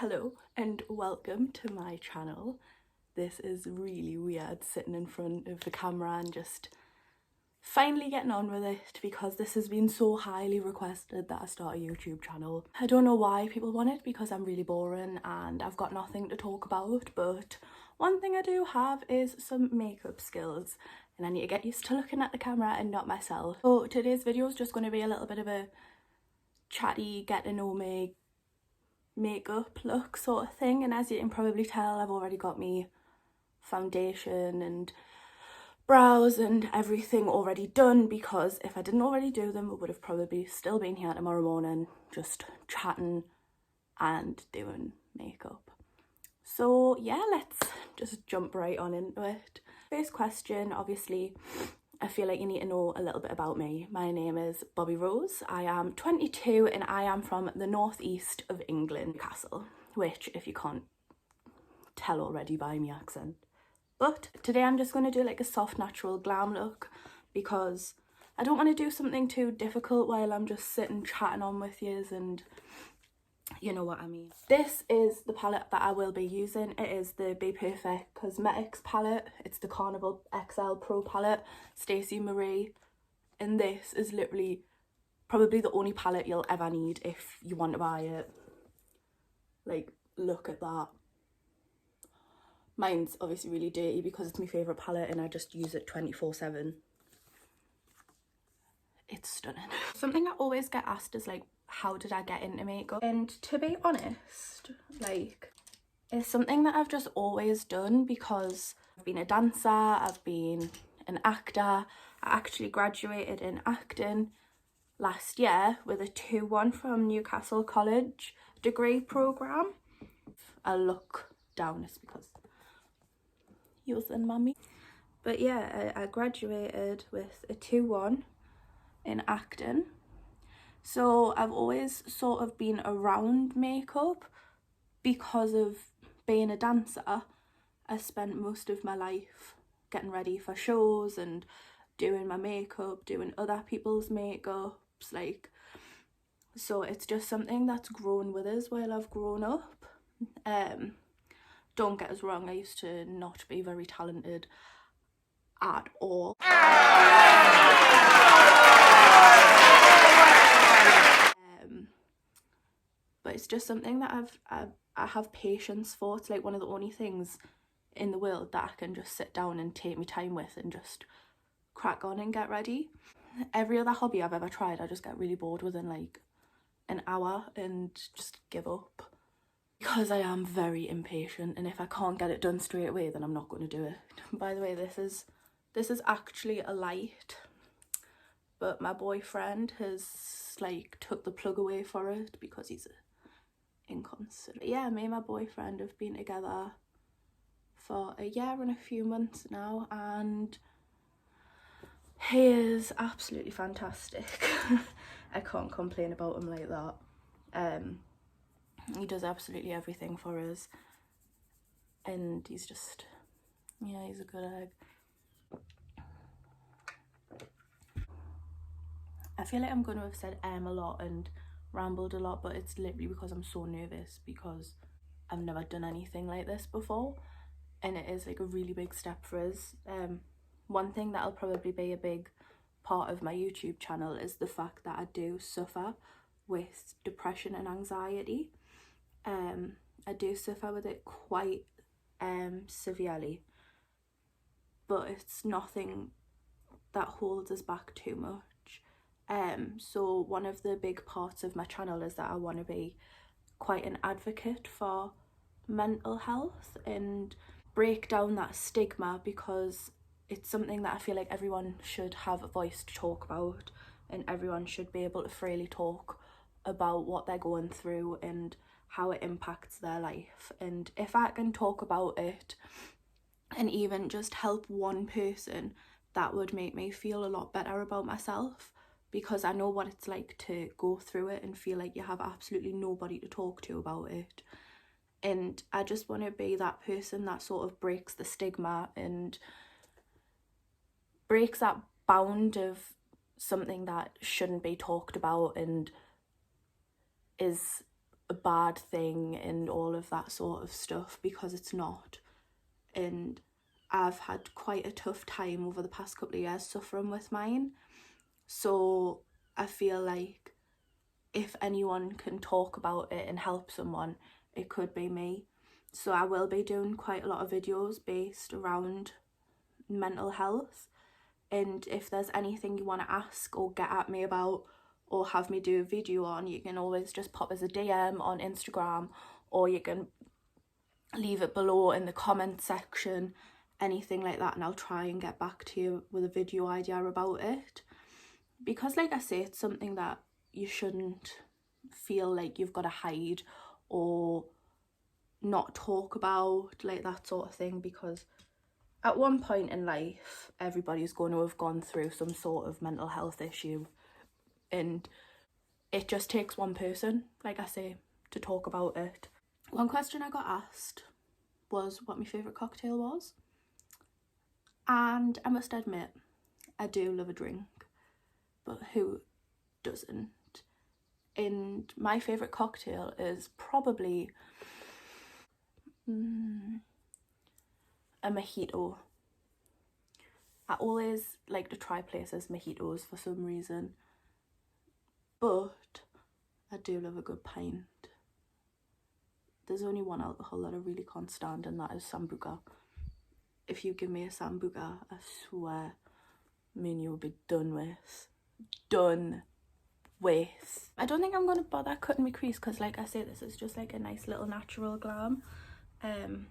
Hello and welcome to my channel. This is really weird sitting in front of the camera and just finally getting on with it because this has been so highly requested that I start a YouTube channel. I don't know why people want it because I'm really boring and I've got nothing to talk about, but one thing I do have is some makeup skills and I need to get used to looking at the camera and not myself. So today's video is just going to be a little bit of a chatty, get to know me makeup look sort of thing, and as you can probably tell, I've already got me foundation and brows and everything already done, because if I didn't already do them I would have probably still been here tomorrow morning just chatting and doing makeup. So yeah, let's just jump right on into it. First question, obviously I feel like you need to know a little bit about me. My name is Bobby Rose. I am 22 and I am from the northeast of England, Newcastle, which if you can't tell already by my accent. But today I'm just going to do like a soft natural glam look because I don't want to do something too difficult while I'm just sitting chatting on with yous, and you know what I mean. This is the palette that I will be using. It is the Bperfect Cosmetics palette. It's the Carnival XL Pro palette, Stacey Marie. And this is literally probably the only palette you'll ever need if you want to buy it. Like, look at that. Mine's obviously really dirty because it's my favourite palette and I just use it 24/7. It's stunning. Something I always get asked is like, how did I get into makeup? And to be honest, like, it's something that I've just always done because I've been a dancer, I've been an actor. I actually graduated in acting last year with a 2-1 from Newcastle College degree programme. I look down, it's because yours and mummy. But yeah, I graduated with a 2-1 in acting. So I've always sort of been around makeup because of being a dancer. I spent most of my life getting ready for shows and doing my makeup, doing other people's makeups, like, so it's just something that's grown with us while I've grown up. Don't get us wrong, I used to not be very talented at all. But it's just something that I have patience for. It's like one of the only things in the world that I can just sit down and take my time with and just crack on and get ready. Every other hobby I've ever tried, I just get really bored within like an hour and just give up. Because I am very impatient, and if I can't get it done straight away, then I'm not going to do it. By the way, this is actually a light, but my boyfriend has like took the plug away for it because he's inconsiderate. Yeah, me and my boyfriend have been together for a year and a few months now, and he is absolutely fantastic. I can't complain about him like that. He does absolutely everything for us, and he's just, yeah, he's a good egg. I feel like I'm going to have said a lot and rambled a lot, but it's literally because I'm so nervous because I've never done anything like this before, and it is like a really big step for us. One thing that'll probably be a big part of my YouTube channel is the fact that I do suffer with depression and anxiety. I do suffer with it quite severely, but it's nothing that holds us back too much. So one of the big parts of my channel is that I want to be quite an advocate for mental health and break down that stigma, because it's something that I feel like everyone should have a voice to talk about, and everyone should be able to freely talk about what they're going through and how it impacts their life. And if I can talk about it and even just help one person, that would make me feel a lot better about myself, because I know what it's like to go through it and feel like you have absolutely nobody to talk to about it. And I just want to be that person that sort of breaks the stigma and breaks that bound of something that shouldn't be talked about and is a bad thing and all of that sort of stuff, because it's not. And I've had quite a tough time over the past couple of years suffering with mine, so I feel like if anyone can talk about it and help someone, it could be me. So I will be doing quite a lot of videos based around mental health, and if there's anything you want to ask or get at me about or have me do a video on, you can always just pop us a DM on Instagram, or you can leave it below in the comment section, anything like that, and I'll try and get back to you with a video idea about it. Because like I say, it's something that you shouldn't feel like you've got to hide or not talk about, like that sort of thing, because at one point in life everybody's going to have gone through some sort of mental health issue, and it just takes one person, like I say, to talk about it. One question I got asked was what my favourite cocktail was, and I must admit I do love a drink, but who doesn't? And my favourite cocktail is probably a mojito. I always like to try places mojitos for some reason, but I do love a good pint. There's only one alcohol that I really can't stand, and that is Sambuca. If you give me a Sambuca, I swear me and you will be done with. Done with. I don't think I'm going to bother cutting my crease, because like I say, this is just like a nice little natural glam. And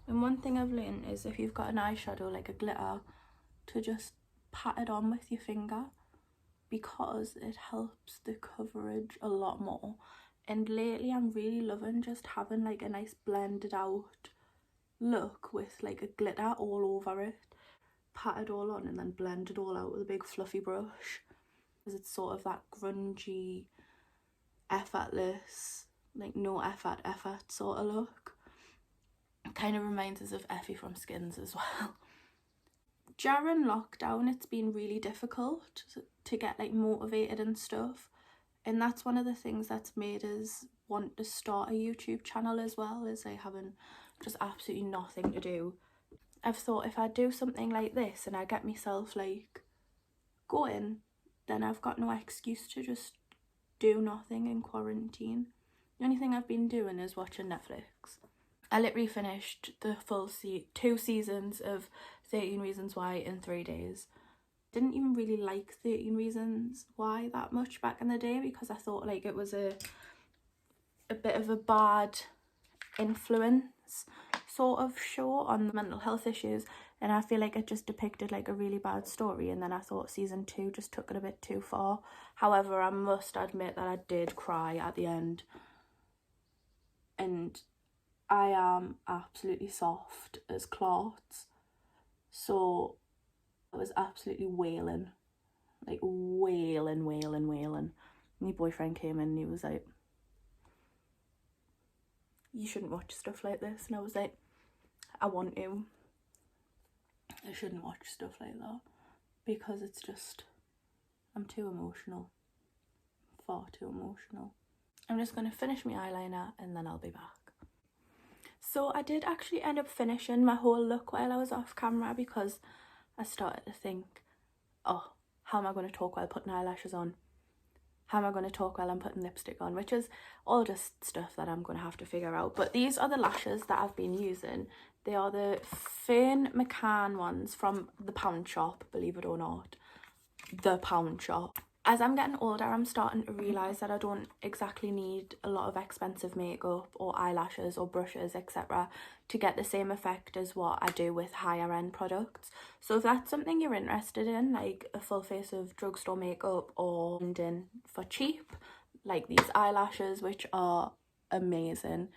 one thing I've learned is if you've got an eyeshadow like a glitter, to just pat it on with your finger, because it helps the coverage a lot more. And lately I'm really loving just having like a nice blended out look with like a glitter all over it. Pat it all on and then blend it all out with a big fluffy brush, because it's sort of that grungy, effortless, like no effort sort of look. It kind of reminds us of Effie from Skins as well. During lockdown it's been really difficult to get like motivated and stuff, and that's one of the things that's made us want to start a YouTube channel as well, is like having just absolutely nothing to do. I've thought if I do something like this and I get myself like going, then I've got no excuse to just do nothing in quarantine. The only thing I've been doing is watching Netflix. I literally finished the full 2 seasons of 13 Reasons Why in 3 days. Didn't even really like 13 Reasons Why that much back in the day, because I thought like it was a bit of a bad influence sort of show on the mental health issues, and I feel like it just depicted like a really bad story, and then I thought season 2 just took it a bit too far. However, I must admit that I did cry at the end, and I am absolutely soft as clots, so I was absolutely wailing, like wailing. My boyfriend came in and he was like, you shouldn't watch stuff like this, and I was like, I want to. I shouldn't watch stuff like that, because it's just, I'm too emotional, far too emotional. I'm just going to finish my eyeliner and then I'll be back. So I did actually end up finishing my whole look while I was off camera, because I started to think, oh, how am I going to talk while putting eyelashes on? How am I going to talk while I'm putting lipstick on? Which is all just stuff that I'm going to have to figure out. But these are the lashes that I've been using. They are the Ferns McCann ones from the pound shop, believe it or not. The pound shop. As I'm getting older, I'm starting to realise that I don't exactly need a lot of expensive makeup or eyelashes or brushes, etc. to get the same effect as what I do with higher end products. So if that's something you're interested in, like a full face of drugstore makeup, or in for cheap, like these eyelashes, which are amazing,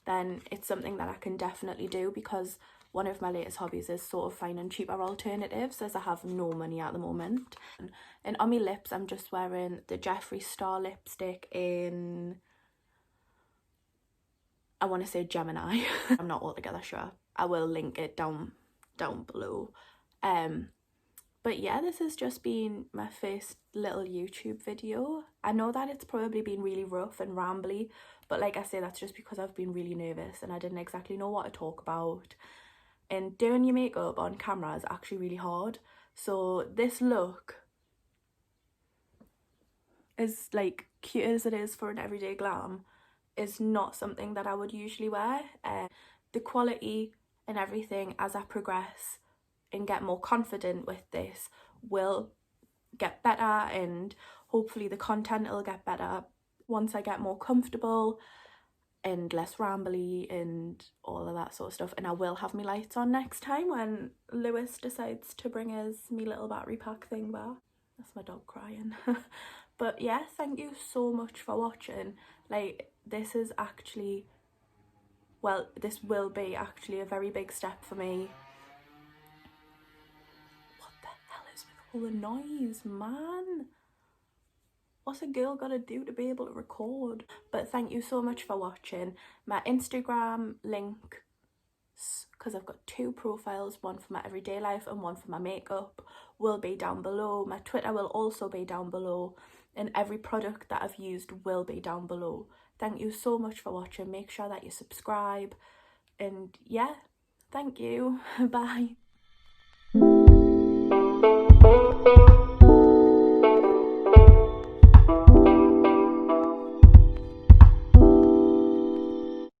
then it's something that I can definitely do, because one of my latest hobbies is sort of finding cheaper alternatives, as I have no money at the moment. And on my lips, I'm just wearing the Jeffree Star lipstick in, I want to say Gemini. I'm not altogether sure. I will link it down below. But yeah, this has just been my first little YouTube video. I know that it's probably been really rough and rambly, but like I say, that's just because I've been really nervous and I didn't exactly know what to talk about. And doing your makeup on camera is actually really hard. So this look, as like cute as it is for an everyday glam, is not something that I would usually wear. The quality and everything as I progress and get more confident with this will get better, and hopefully the content will get better once I get more comfortable and less rambly and all of that sort of stuff. And I will have my lights on next time when Lewis decides to bring his me little battery pack thing back. That's my dog crying. But yeah, thank you so much for watching. Like, this is actually, well, this will be actually a very big step for me. What the hell is with all the noise, man? What's a girl gotta do to be able to record? But thank you so much for watching. My Instagram link, because I've got 2 profiles, one for my everyday life and one for my makeup, will be down below. My Twitter will also be down below, and every product that I've used will be down below. Thank you so much for watching. Make sure that you subscribe, and yeah, thank you. Bye.